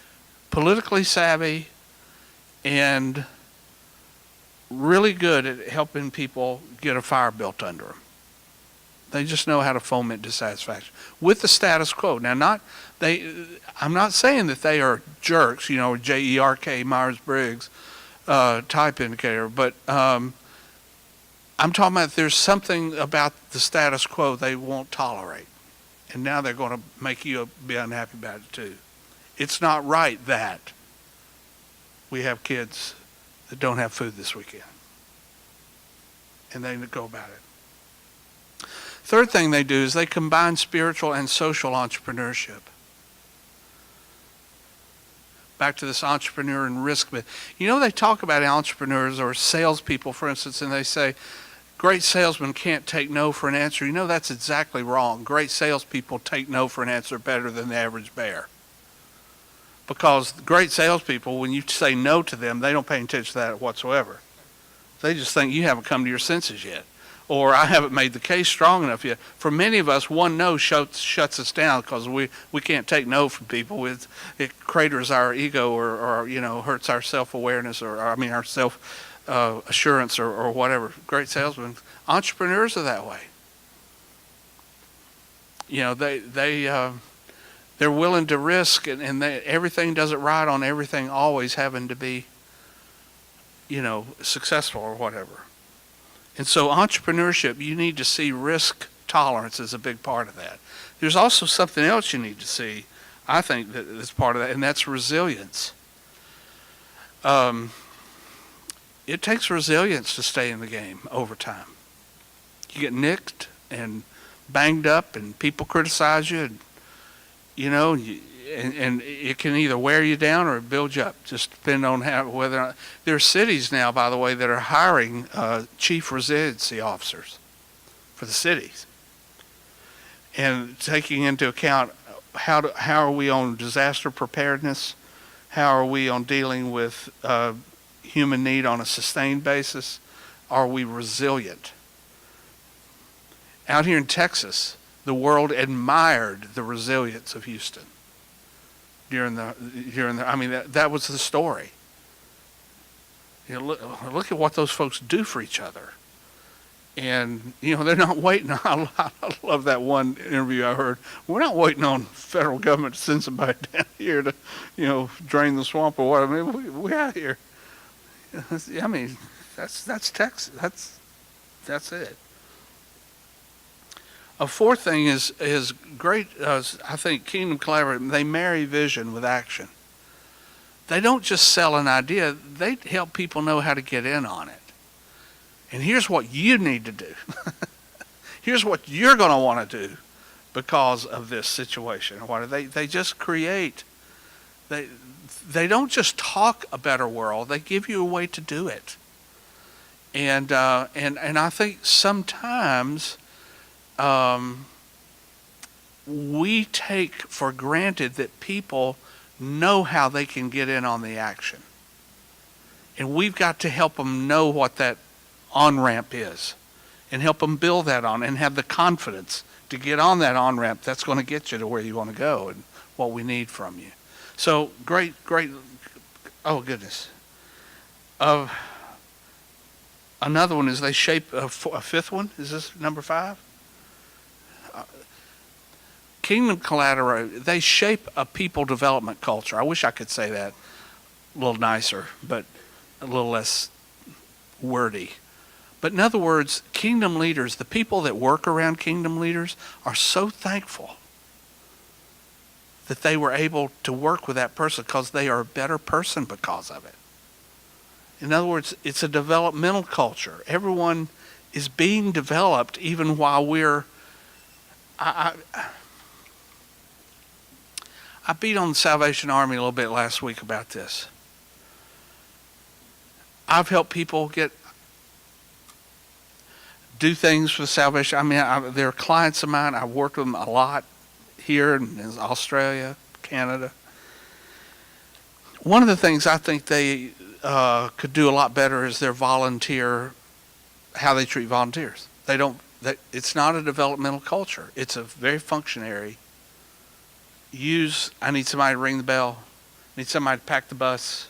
politically savvy and really good at helping people get a fire built under them. They just know how to foment dissatisfaction with the status quo. Now, I'm not saying that they are jerks, JERK, Myers-Briggs type indicator, but I'm talking about there's something about the status quo they won't tolerate. And now they're going to make you be unhappy about it too. It's not right that we have kids that don't have food this weekend. And they go about it. Third thing they do is they combine spiritual and social entrepreneurship. Back to this entrepreneur and risk. They talk about entrepreneurs or salespeople, for instance, and they say, great salesmen can't take no for an answer. That's exactly wrong. Great salespeople take no for an answer better than the average bear. Because great salespeople, when you say no to them, they don't pay attention to that whatsoever. They just think you haven't come to your senses yet. Or I haven't made the case strong enough yet. For many of us, one no shuts us down because we can't take no from people. It craters our ego or hurts our self-awareness or our self-assurance or whatever. Great salesmen. Entrepreneurs are that way. They're willing to risk and everything doesn't ride on everything always having to be, successful or whatever. And so entrepreneurship, you need to see risk tolerance as a big part of that. There's also something else you need to see, I think, that is part of that, and that's resilience. It takes resilience to stay in the game over time. You get nicked and banged up and people criticize you, and it can either wear you down or build you up, just depending on whether or not. There are cities now, by the way, that are hiring chief resiliency officers for the cities, and taking into account how are we on disaster preparedness, how are we on dealing with human need on a sustained basis, are we resilient? Out here in Texas, the world admired the resilience of Houston. That was the story. Look at what those folks do for each other. And, they're not waiting. I love that one interview I heard. We're not waiting on federal government to send somebody down here to, drain the swamp or what. We out here. That's Texas. That's it. A fourth thing is great, I think, Kingdom Collaborative, they marry vision with action. They don't just sell an idea, they help people know how to get in on it. And here's what you need to do. Here's what you're going to want to do because of this situation. They just create, they don't just talk a better world, they give you a way to do it. And I think sometimes we take for granted that people know how they can get in on the action. And we've got to help them know what that on-ramp is and help them build that on and have the confidence to get on that on-ramp that's going to get you to where you want to go and what we need from you. So great, oh goodness. Another one is they shape a fifth one. Is this number 5? Kingdom Collaborative, they shape a people development culture. I wish I could say that a little nicer, but a little less wordy. But in other words, kingdom leaders, the people that work around kingdom leaders are so thankful that they were able to work with that person because they are a better person because of it. In other words, it's a developmental culture. Everyone is being developed even while we're I beat on the Salvation Army a little bit last week about this. I've helped people do things for the Salvation. I mean, they're clients of mine. I've worked with them a lot here in Australia, Canada. One of the things I think they could do a lot better is their volunteer, how they treat volunteers. It's not a developmental culture. It's a very functionary. I need somebody to ring the bell. I need somebody to pack the bus.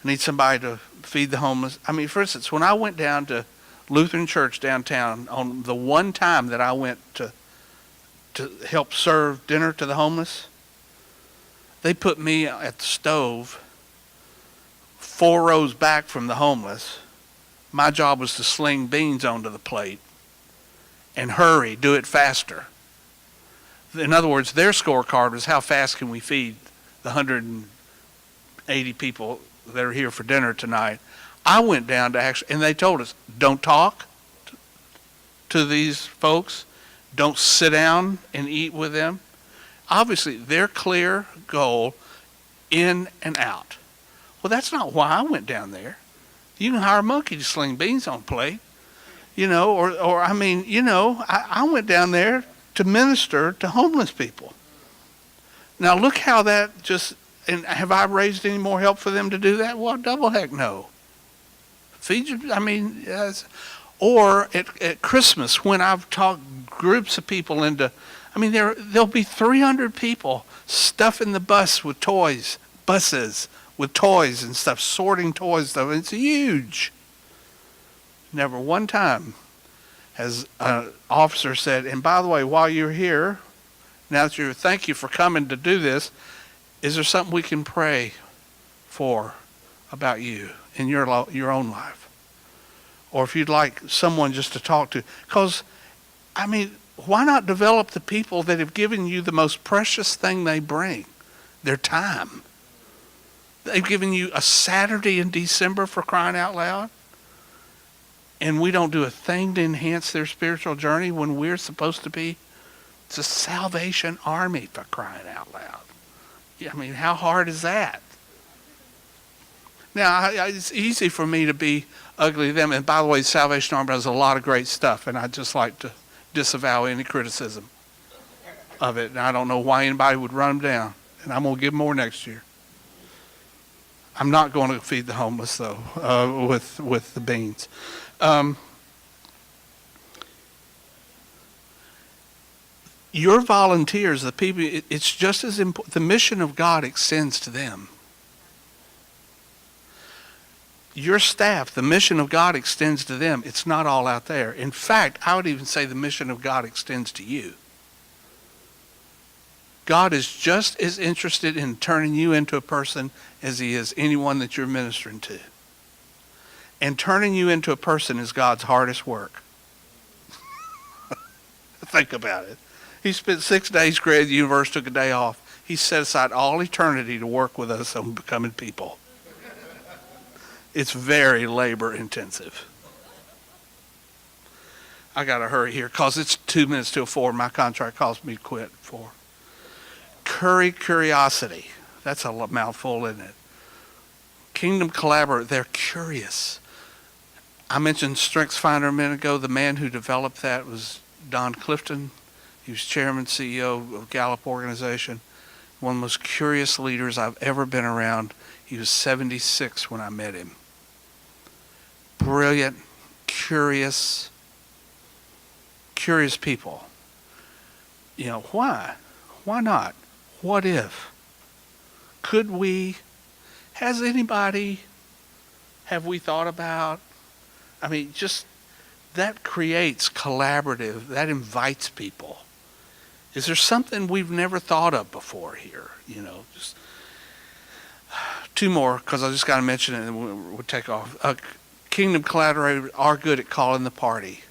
I need somebody to feed the homeless. I mean, for instance, when I went down to Lutheran Church downtown, on the one time that I went to help serve dinner to the homeless, they put me at the stove 4 rows back from the homeless. My job was to sling beans onto the plate and hurry, do it faster. In other words, their scorecard was how fast can we feed the 180 people that are here for dinner tonight. I went down to and they told us, don't talk to these folks. Don't sit down and eat with them. Obviously, their clear goal, in and out. Well, that's not why I went down there. You can hire a monkey to sling beans on a plate, I went down there to minister to homeless people. Now look how that and have I raised any more help for them to do that? Well, double heck no. Feed you, yes. Or at Christmas, when I've talked groups of people there'll be 300 people stuffing the buses with toys and stuff, sorting toys stuff. It's huge. Never one time has an officer said, and by the way, while you're here, now that thank you for coming to do this, is there something we can pray for about you in your own life? Or if you'd like someone just to talk to. Because, why not develop the people that have given you the most precious thing they bring? Their time. They've given you a Saturday in December, for crying out loud. And we don't do a thing to enhance their spiritual journey when we're supposed to be. It's a Salvation Army, for crying out loud. How hard is that? Now, it's easy for me to be ugly to them. And by the way, the Salvation Army does a lot of great stuff, and I'd just like to disavow any criticism of it. And I don't know why anybody would run them down. And I'm going to give more next year. I'm not going to feed the homeless, though, with the beans. Your volunteers, the people, it's just as important. The mission of God extends to them. Your staff, the mission of God extends to them. It's not all out there. In fact, I would even say the mission of God extends to you. God is just as interested in turning you into a person as he is anyone that you're ministering to. And turning you into a person is God's hardest work. Think about it. He spent 6 days creating the universe, took a day off. He set aside all eternity to work with us on becoming people. It's very labor intensive. I got to hurry here because it's 2 minutes till 4. My contract calls me to quit at 4. Curiosity. That's a mouthful, isn't it? Kingdom Collaborator. They're curious. I mentioned StrengthsFinder a minute ago. The man who developed that was Don Clifton. He was chairman, CEO of Gallup Organization. One of the most curious leaders I've ever been around. He was 76 when I met him. Brilliant, curious people. Why? Why not? What if? Could we? Have we thought about? Just that creates collaborative, that invites people. Is there something we've never thought of before here? Just 2 more, because I just got to mention it and we'll take off. Kingdom Collaborators are good at calling the party.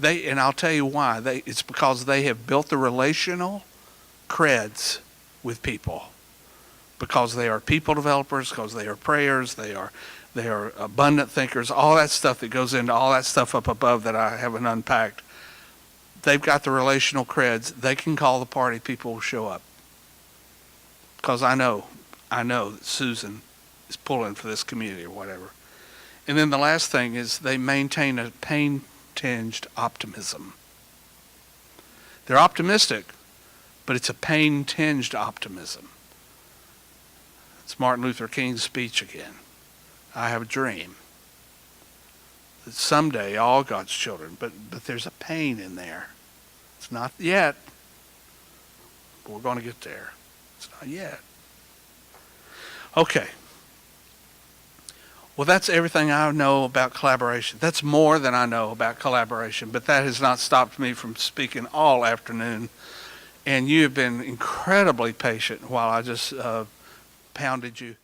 And I'll tell you why. It's because they have built the relational creds with people. Because they are people developers, because they are prayers, they are abundant thinkers, all that stuff that goes into all that stuff up above that I haven't unpacked. they've got the relational creds. They can call the party. People will show up. Because I know that Susan is pulling for this community or whatever. And then the last thing is they maintain a pain-tinged optimism. They're optimistic, but it's a pain-tinged optimism. It's Martin Luther King's speech again. I have a dream that someday all God's children, but there's a pain in there. It's not yet, but we're going to get there. It's not yet. Okay. Well, that's everything I know about collaboration. That's more than I know about collaboration, but that has not stopped me from speaking all afternoon. And you have been incredibly patient while I just pounded you.